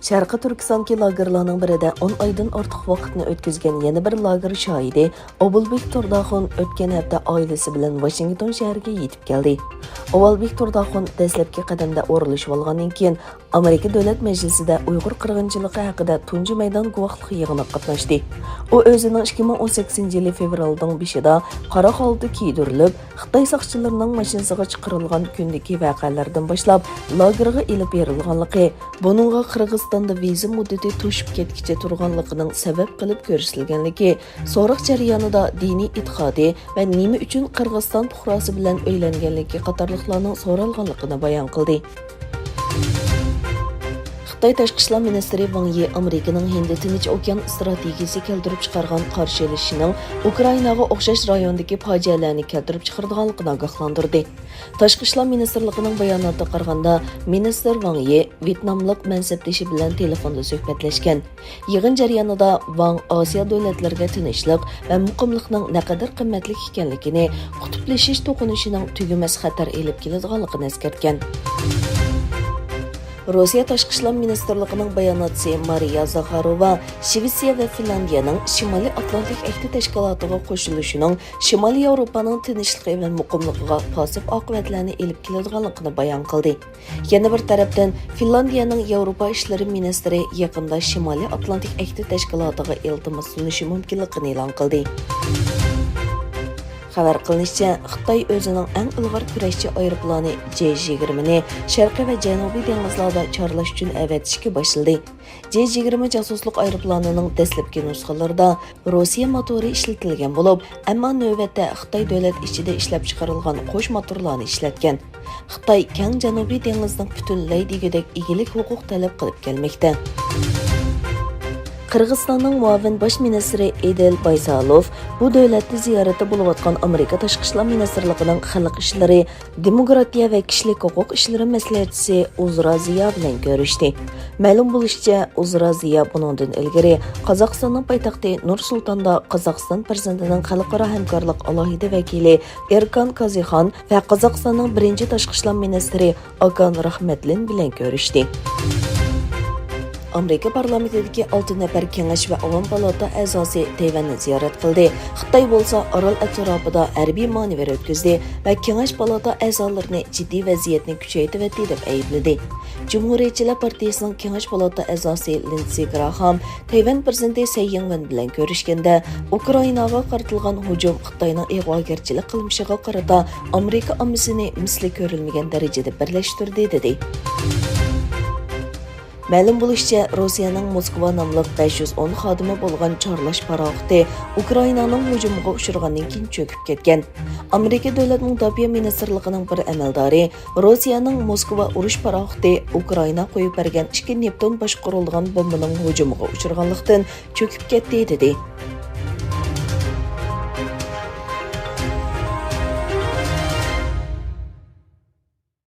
Sharqi Turkistonki lagerlarning birida 10 oydan ortiq vaqtni o'tkazgan yana bir lager shoidi Ovalbek Turdaxun o'tgan hafta oilasi bilan Washington shahriga yetib keldi. Ovalbek Turdaxun dastlabki qadamda o'rilishib olgandan keyin Amerika Davlat Majlisida Uyg'ur qirg'inchiligi haqida tunji maydon guvohlik yig'inida qatnashdi. U o'zining 2018 yil fevralning 5-ida qora holda kiydirilib, Xitoy soqchilarining mashinasiga chiqarilgan kundagi voqealardan boshlab lagerga ilib berilganligi, buningga Qirg'izistonda viza muddati to'shib ketkicha turganligining sabab qilib ko'rsatilganligi, so'roq jarayonida diniy e'tiqodi va nima uchun Qirg'iziston fuqarosi bilan uylanganligi qatorliqlarning so'ralganligini bayon qildi. Xitoy Tashqi ishlar ministri Wang Yi Amerikaning Hind-Tinch okean strategiyasi keltirib chiqargan qarshi elishining Ukrainaga o'xshash rayondagi fojialarni keltirib chiqarganligini ogohlantirdi. Tashqi ishlar ministrligining bayonotiga qaraganda, ministr Wang Yi Vyetnamlik mansabdoshi bilan telefonda suhbatlashgan. Yig'in jarayonida Wang Osiyo davlatlariga tinchlik va muqimlikning naqadar qimmatli ekanligini, qutblashish to'qinishining tugamas xatar elib keladiganligini eskartgan. Rossiya Tashqi ishlar ministrligining bayonotchisi Mariya Zakharova Shvetsiya va Finlandiyaning Shimoliy Atlantik ahdi tashkilotiga qo'shilishining Shimoliy Yevropaning tinchligi va muqimligiga positiv oqibatlarni elib keladiganligini bayon qildi. Yana bir tarafdan Finlandiyaning Yevropa ishlari ministri yaqinda Shimoliy Atlantik ahdi tashkilotiga iltimos sunishi mumkinligini e'lon qildi. Xabar qilinishicha, Xitoy o'zining eng ilg'or kurashchi aeroplani J-20 ni Sharqiy va Janubiy dengizlarda chorlash uchun avatishga boshladi. J-20 jasuslik aeroplanining dastlabki nusxalarida Rossiya motori ishlatilgan bo'lib, ammo navbatda Xitoy davlat ichida ishlab chiqarilgan qo'sh motorlarni ishlatgan. Xitoy keng Janubiy dengizning butunlay degidek egilik huquq talab qilib kelmoqda. Qirg'izistonning muavin bosh ministri Edel Baysalov bu davlatni ziyorati bo'layotgan Amerika Tashqi ishlar ministrligining xalq ishlari, demokratiya va kishilik huquq ishlari maslahatchisi Uzra Ziya bilan ko'rishdi. Ma'lum bo'lishicha, Uzra Ziya buningdan ilgari Qozog'istonning poytaxti Nur-Sultonda Qozog'iston prezidentining xalqaro hamkorlik alohida vakili Erkan Kazixan va Qozog'istonning birinchi tashqi ishlar ministri Okan Rahmatlin bilan ko'rishdi. Amerika parlamentidagi 6 nafar kengash va Avom palata a'zosi Tayvanni ziyorat qildi. Xitoy bo'lsa orol atrofida harbiy manevr o'tkazdi va kengash palata a'zolarini jiddiy vaziyatni kuchaytirdi deb aybladi. Cumhuriyetchilar partiyasining kengash palata a'zosi Lindsey Graham Tayvan prezidenti Tsai Ing-wen bilan ko'rishganda, Ukrainaga qaratilgan hujum Xitoyning ig'vogarchilik qilmishiga qarata Amerika ommasini misli ko'rilmagan darajada birlashtirdi dedi. Ma'lum bo'lishicha, Rossiyaning Moskva nomli 510 xodimi bo'lgan chorlash paroxti Ukrainaning hujumiga uchragandan keyin cho'kib ketgan. Amerika Davlat mudofaa ministrligining bir amaldori Rossiyaning Moskva urush paroxti Ukraina qo'yib bergan 2 Neptun boshqarilgan bombaning hujumiga uchraganlikdan cho'kib ketdi dedi.